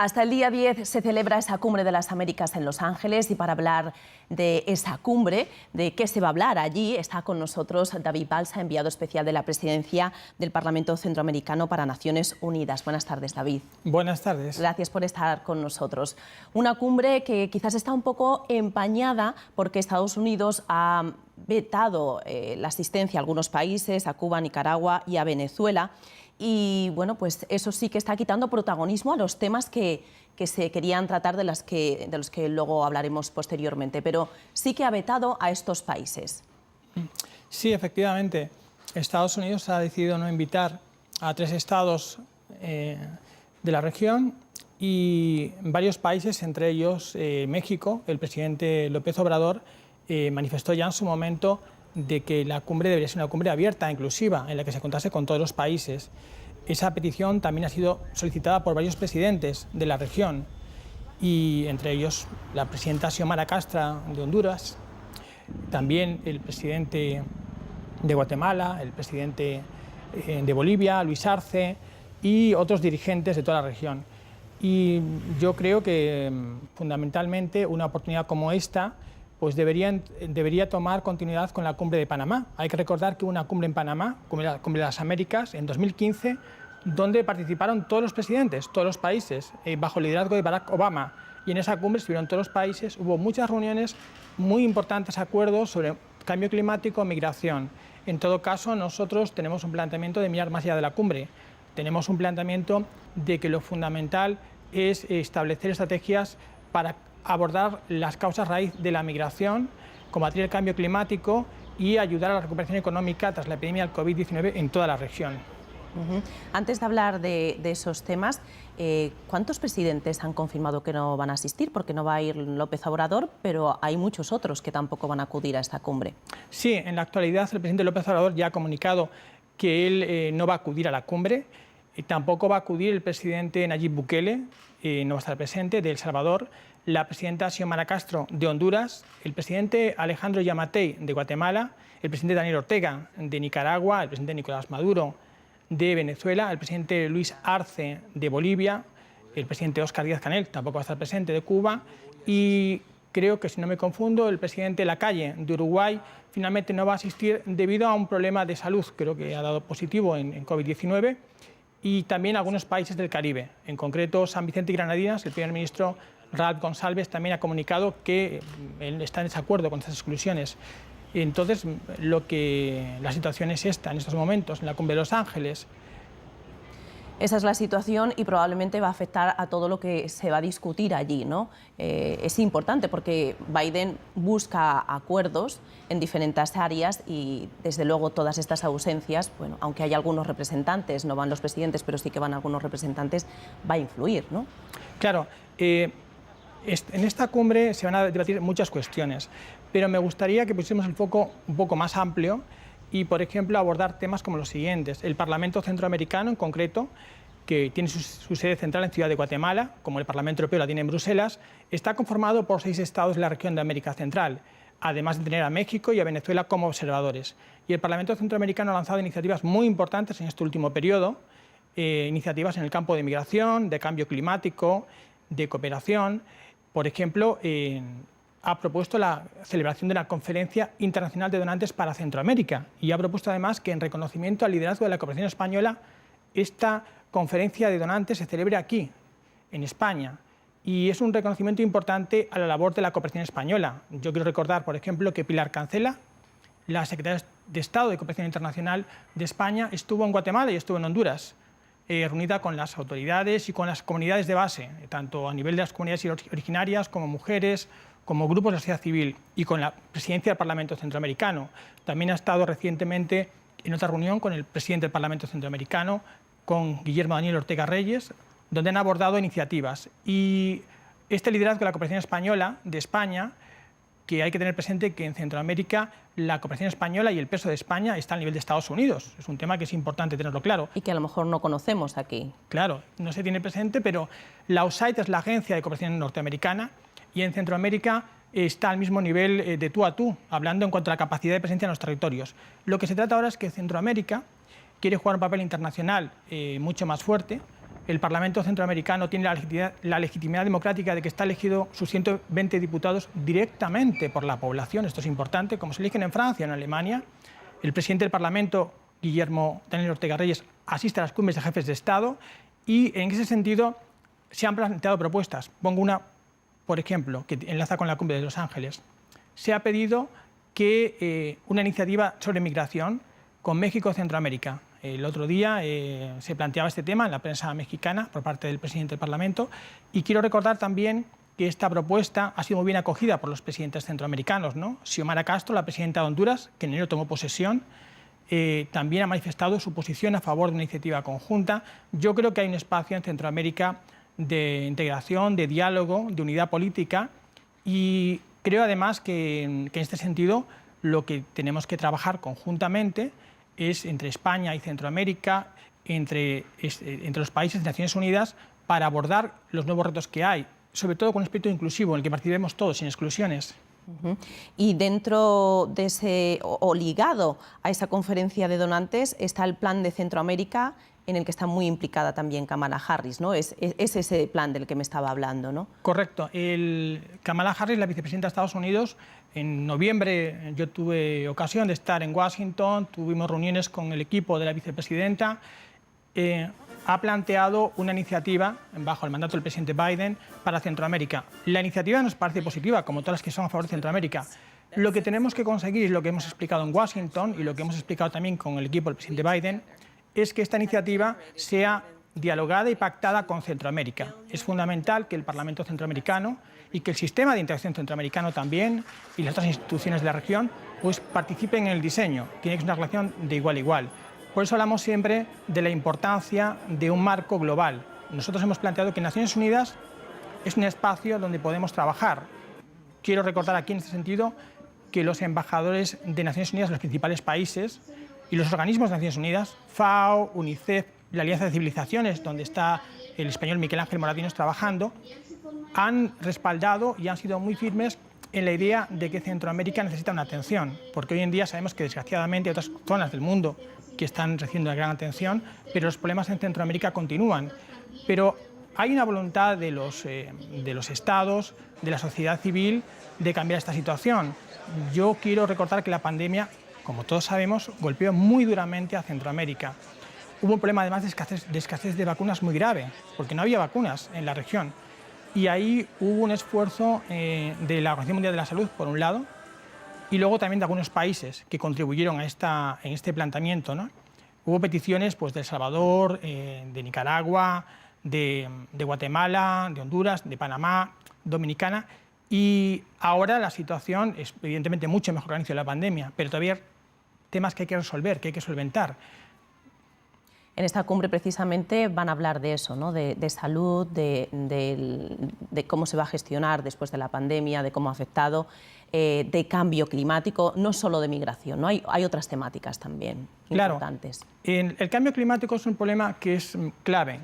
Hasta el día 10 se celebra esa Cumbre de las Américas en Los Ángeles y para hablar de esa cumbre, de qué se va a hablar allí, está con nosotros David Balsa, enviado especial de la Presidencia del Parlamento Centroamericano para Naciones Unidas. Buenas tardes, David. Buenas tardes. Gracias por estar con nosotros. Una cumbre que quizás está un poco empañada porque Estados Unidos ha vetado la asistencia a algunos países, a Cuba, a Nicaragua y a Venezuela. Y bueno, pues eso sí que está quitando protagonismo a los temas que se querían tratar, de los que luego hablaremos posteriormente, pero sí que ha vetado a estos países. Sí, efectivamente. Estados Unidos ha decidido no invitar a 3 estados de la región y varios países, entre ellos México. El presidente López Obrador manifestó ya en su momento de que la cumbre debería ser una cumbre abierta, inclusiva, en la que se contase con todos los países. Esa petición también ha sido solicitada por varios presidentes de la región, y entre ellos la presidenta Xiomara Castro de Honduras, también el presidente de Guatemala, el presidente de Bolivia, Luis Arce, y otros dirigentes de toda la región. Y yo creo que fundamentalmente una oportunidad como esta pues debería tomar continuidad con la cumbre de Panamá. Hay que recordar que hubo una cumbre en Panamá, la cumbre de las Américas, en 2015, donde participaron todos los presidentes, todos los países, bajo el liderazgo de Barack Obama. Y en esa cumbre estuvieron todos los países, hubo muchas reuniones, muy importantes acuerdos sobre cambio climático, migración. En todo caso, nosotros tenemos un planteamiento de mirar más allá de la cumbre. Tenemos un planteamiento de que lo fundamental es establecer estrategias para abordar las causas raíz de la migración, combatir el cambio climático y ayudar a la recuperación económica tras la epidemia del COVID-19 en toda la región. Antes de hablar de esos temas, ¿cuántos presidentes han confirmado que no van a asistir? Porque no va a ir López Obrador, pero hay muchos otros que tampoco van a acudir a esta cumbre. Sí, en la actualidad el presidente López Obrador ya ha comunicado que él no va a acudir a la cumbre. Tampoco va a acudir el presidente Nayib Bukele, no va a estar presente, de El Salvador, la presidenta Xiomara Castro de Honduras, el presidente Alejandro Yamatei de Guatemala, el presidente Daniel Ortega de Nicaragua, el presidente Nicolás Maduro de Venezuela, el presidente Luis Arce de Bolivia, el presidente Óscar Díaz-Canel tampoco va a estar presente, de Cuba, y creo que, si no me confundo, el presidente Lacalle de Uruguay finalmente no va a asistir debido a un problema de salud, creo que ha dado positivo en COVID-19, y también algunos países del Caribe, en concreto San Vicente y Granadinas. El primer ministro Raad Gonsalves también ha comunicado que él está en desacuerdo con estas exclusiones. Entonces, la situación es esta en estos momentos, en la cumbre de Los Ángeles. Esa es la situación y probablemente va a afectar a todo lo que se va a discutir allí, ¿no? Es importante porque Biden busca acuerdos en diferentes áreas y, desde luego, todas estas ausencias, bueno, aunque hay algunos representantes, no van los presidentes, pero sí que van algunos representantes, va a influir, ¿no? Claro, en esta cumbre se van a debatir muchas cuestiones, pero me gustaría que pusiéramos el foco un poco más amplio y, por ejemplo, abordar temas como los siguientes. El Parlamento Centroamericano, en concreto, que tiene su sede central en Ciudad de Guatemala, como el Parlamento Europeo la tiene en Bruselas, está conformado por 6 estados de la región de América Central, además de tener a México y a Venezuela como observadores. Y el Parlamento Centroamericano ha lanzado iniciativas muy importantes en este último periodo, iniciativas en el campo de migración, de cambio climático, de cooperación. Por ejemplo, ha propuesto la celebración de una conferencia internacional de donantes para Centroamérica y ha propuesto además que, en reconocimiento al liderazgo de la cooperación española, esta conferencia de donantes se celebre aquí, en España. Y es un reconocimiento importante a la labor de la cooperación española. Yo quiero recordar, por ejemplo, que Pilar Cancela, la secretaria de Estado de Cooperación Internacional de España, estuvo en Guatemala y estuvo en Honduras, reunida con las autoridades y con las comunidades de base, tanto a nivel de las comunidades originarias como mujeres, como grupos de la sociedad civil, y con la presidencia del Parlamento Centroamericano. También ha estado recientemente en otra reunión con el presidente del Parlamento Centroamericano, con Guillermo Daniel Ortega Reyes, donde han abordado iniciativas. Y este liderazgo de la cooperación española de España, que hay que tener presente que en Centroamérica la cooperación española y el peso de España está al nivel de Estados Unidos. Es un tema que es importante tenerlo claro. Y que a lo mejor no conocemos aquí. Claro, no se tiene presente, pero la USAID es la Agencia de Cooperación Norteamericana, y en Centroamérica está al mismo nivel de tú a tú, hablando en cuanto a la capacidad de presencia en los territorios. Lo que se trata ahora es que Centroamérica quiere jugar un papel internacional mucho más fuerte, el Parlamento centroamericano tiene la legitimidad democrática de que está elegido sus 120 diputados directamente por la población. Esto es importante, como se eligen en Francia o en Alemania. El presidente del Parlamento, Guillermo Daniel Ortega Reyes, asiste a las cumbres de jefes de Estado y en ese sentido se han planteado propuestas. Pongo una, por ejemplo, que enlaza con la cumbre de Los Ángeles. Se ha pedido que una iniciativa sobre migración con México y Centroamérica. El otro día se planteaba este tema en la prensa mexicana por parte del presidente del Parlamento y quiero recordar también que esta propuesta ha sido muy bien acogida por los presidentes centroamericanos, ¿no? Xiomara Castro, la presidenta de Honduras, que en enero tomó posesión, también ha manifestado su posición a favor de una iniciativa conjunta. Yo creo que hay un espacio en Centroamérica de integración, de diálogo, de unidad política y creo además que en este sentido lo que tenemos que trabajar conjuntamente es entre España y Centroamérica, entre los países de Naciones Unidas, para abordar los nuevos retos que hay, sobre todo con un espíritu inclusivo en el que participemos todos, sin exclusiones. Y dentro de ese, o ligado a esa conferencia de donantes, está el plan de Centroamérica, en el que está muy implicada también Kamala Harris, ¿no? Es ese plan del que me estaba hablando, ¿no? Correcto. Kamala Harris, la vicepresidenta de Estados Unidos, en noviembre yo tuve ocasión de estar en Washington, tuvimos reuniones con el equipo de la vicepresidenta, ha planteado una iniciativa bajo el mandato del presidente Biden para Centroamérica. La iniciativa nos parece positiva, como todas las que son a favor de Centroamérica. Lo que tenemos que conseguir, lo que hemos explicado en Washington y lo que hemos explicado también con el equipo del presidente Biden, es que esta iniciativa sea dialogada y pactada con Centroamérica. Es fundamental que el Parlamento centroamericano y que el sistema de integración centroamericano también y las otras instituciones de la región pues participen en el diseño. Tiene que ser una relación de igual a igual. Por eso hablamos siempre de la importancia de un marco global. Nosotros hemos planteado que Naciones Unidas es un espacio donde podemos trabajar. Quiero recordar aquí en este sentido que los embajadores de Naciones Unidas, los principales países, y los organismos de Naciones Unidas, FAO, UNICEF, la Alianza de Civilizaciones, donde está el español Miguel Ángel Moratinos trabajando, han respaldado y han sido muy firmes en la idea de que Centroamérica necesita una atención, porque hoy en día sabemos que desgraciadamente hay otras zonas del mundo que están recibiendo una gran atención, pero los problemas en Centroamérica continúan. Pero hay una voluntad de los estados, de la sociedad civil, de cambiar esta situación. Yo quiero recordar que la pandemia, como todos sabemos, golpeó muy duramente a Centroamérica. Hubo un problema además de escasez de vacunas muy grave, porque no había vacunas en la región. Y ahí hubo un esfuerzo de la Organización Mundial de la Salud, por un lado, y luego también de algunos países que contribuyeron en este planteamiento, ¿no? Hubo peticiones pues, de El Salvador, de Nicaragua, de Guatemala, de Honduras, de Panamá, Dominicana, y ahora la situación es evidentemente mucho mejor que al inicio de la pandemia, pero todavía hay temas que hay que resolver, que hay que solventar. En esta cumbre precisamente van a hablar de eso, ¿no? De salud, de cómo se va a gestionar después de la pandemia, de cómo ha afectado, de cambio climático, no solo de migración, ¿no? Hay otras temáticas también importantes. Claro, el cambio climático es un problema que es clave,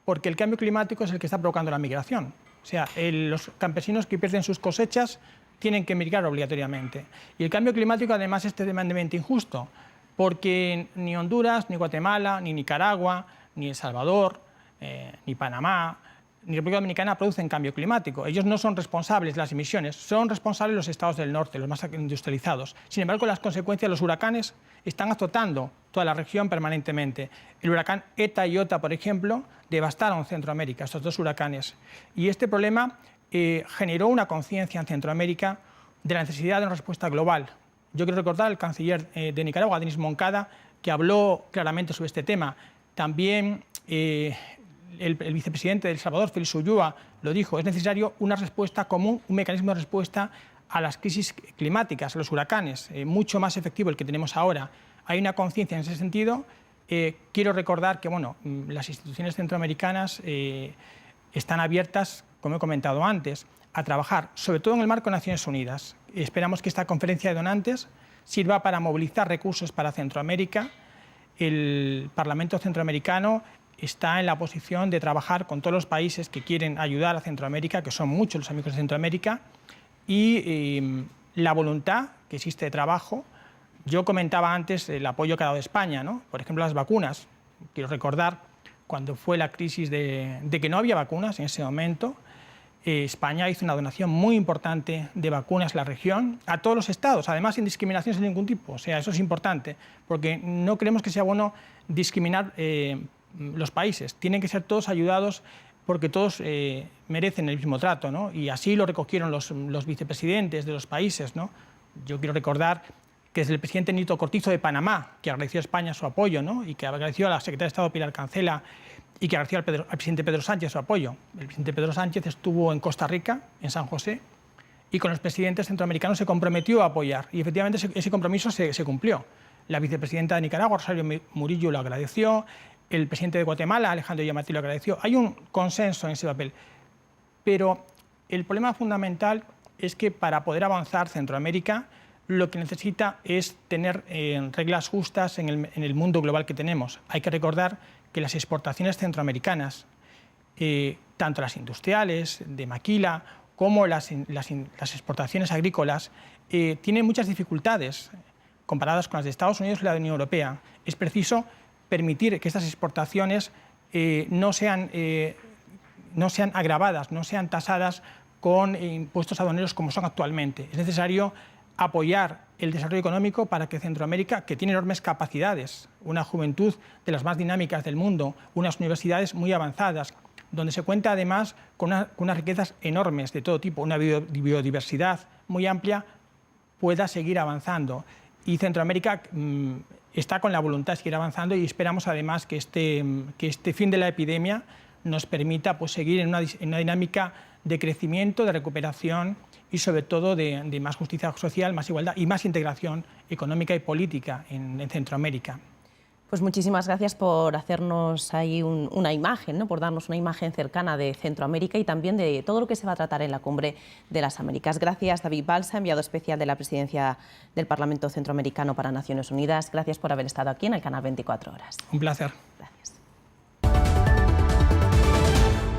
porque el cambio climático es el que está provocando la migración. O sea, los campesinos que pierden sus cosechas tienen que migrar obligatoriamente. Y el cambio climático además es tremendamente injusto, porque ni Honduras, ni Guatemala, ni Nicaragua, ni El Salvador, ni Panamá, ni República Dominicana producen cambio climático. Ellos no son responsables de las emisiones, son responsables los estados del norte, los más industrializados. Sin embargo, las consecuencias de los huracanes están azotando toda la región permanentemente. El huracán Eta y Iota, por ejemplo, devastaron Centroamérica, estos dos huracanes. Y este problema generó una conciencia en Centroamérica de la necesidad de una respuesta global. Yo quiero recordar al canciller de Nicaragua, Denis Moncada, que habló claramente sobre este tema. También el vicepresidente de El Salvador, Félix Ulloa, lo dijo, es necesario una respuesta común, un mecanismo de respuesta a las crisis climáticas, a los huracanes, mucho más efectivo el que tenemos ahora. Hay una conciencia en ese sentido. Quiero recordar que bueno, las instituciones centroamericanas están abiertas, como he comentado antes, a trabajar, sobre todo en el marco de Naciones Unidas. Esperamos que esta conferencia de donantes sirva para movilizar recursos para Centroamérica. El Parlamento centroamericano está en la posición de trabajar con todos los países que quieren ayudar a Centroamérica, que son muchos los amigos de Centroamérica, y la voluntad que existe de trabajo. Yo comentaba antes el apoyo que ha dado España, ¿no? Por ejemplo, las vacunas. Quiero recordar cuando fue la crisis de que no había vacunas en ese momento, España hizo una donación muy importante de vacunas a la región, a todos los estados, además sin discriminaciones de ningún tipo. O sea, eso es importante, porque no creemos que sea bueno discriminar los países. Tienen que ser todos ayudados porque todos merecen el mismo trato, ¿no? Y así lo recogieron los vicepresidentes de los países, ¿no? Yo quiero recordar que es el presidente Nito Cortizo de Panamá, que agradeció a España su apoyo, ¿no? Y que agradeció a la secretaria de Estado Pilar Cancela y que agradeció al presidente Pedro Sánchez su apoyo. El presidente Pedro Sánchez estuvo en Costa Rica, en San José, y con los presidentes centroamericanos se comprometió a apoyar. Y efectivamente ese compromiso se cumplió. La vicepresidenta de Nicaragua, Rosario Murillo, lo agradeció. El presidente de Guatemala, Alejandro Yamatí, lo agradeció. Hay un consenso en ese papel. Pero el problema fundamental es que para poder avanzar Centroamérica lo que necesita es tener reglas justas en el mundo global que tenemos. Hay que recordar que las exportaciones centroamericanas, tanto las industriales, de maquila, como las exportaciones agrícolas, tienen muchas dificultades comparadas con las de Estados Unidos y la de la Unión Europea. Es preciso permitir que estas exportaciones no sean agravadas, no sean tasadas con impuestos aduaneros como son actualmente. Es necesario apoyar el desarrollo económico para que Centroamérica, que tiene enormes capacidades, una juventud de las más dinámicas del mundo, unas universidades muy avanzadas, donde se cuenta además con unas riquezas enormes de todo tipo, una biodiversidad muy amplia, pueda seguir avanzando. Y Centroamérica está con la voluntad de seguir avanzando y esperamos además que este fin de la epidemia nos permita pues, seguir en una dinámica de crecimiento, de recuperación y sobre todo de más justicia social, más igualdad y más integración económica y política en Centroamérica. Pues muchísimas gracias por hacernos ahí una imagen, ¿no? Por darnos una imagen cercana de Centroamérica y también de todo lo que se va a tratar en la Cumbre de las Américas. Gracias, David Balsa, enviado especial de la Presidencia del Parlamento Centroamericano para Naciones Unidas. Gracias por haber estado aquí en el canal 24 Horas. Un placer.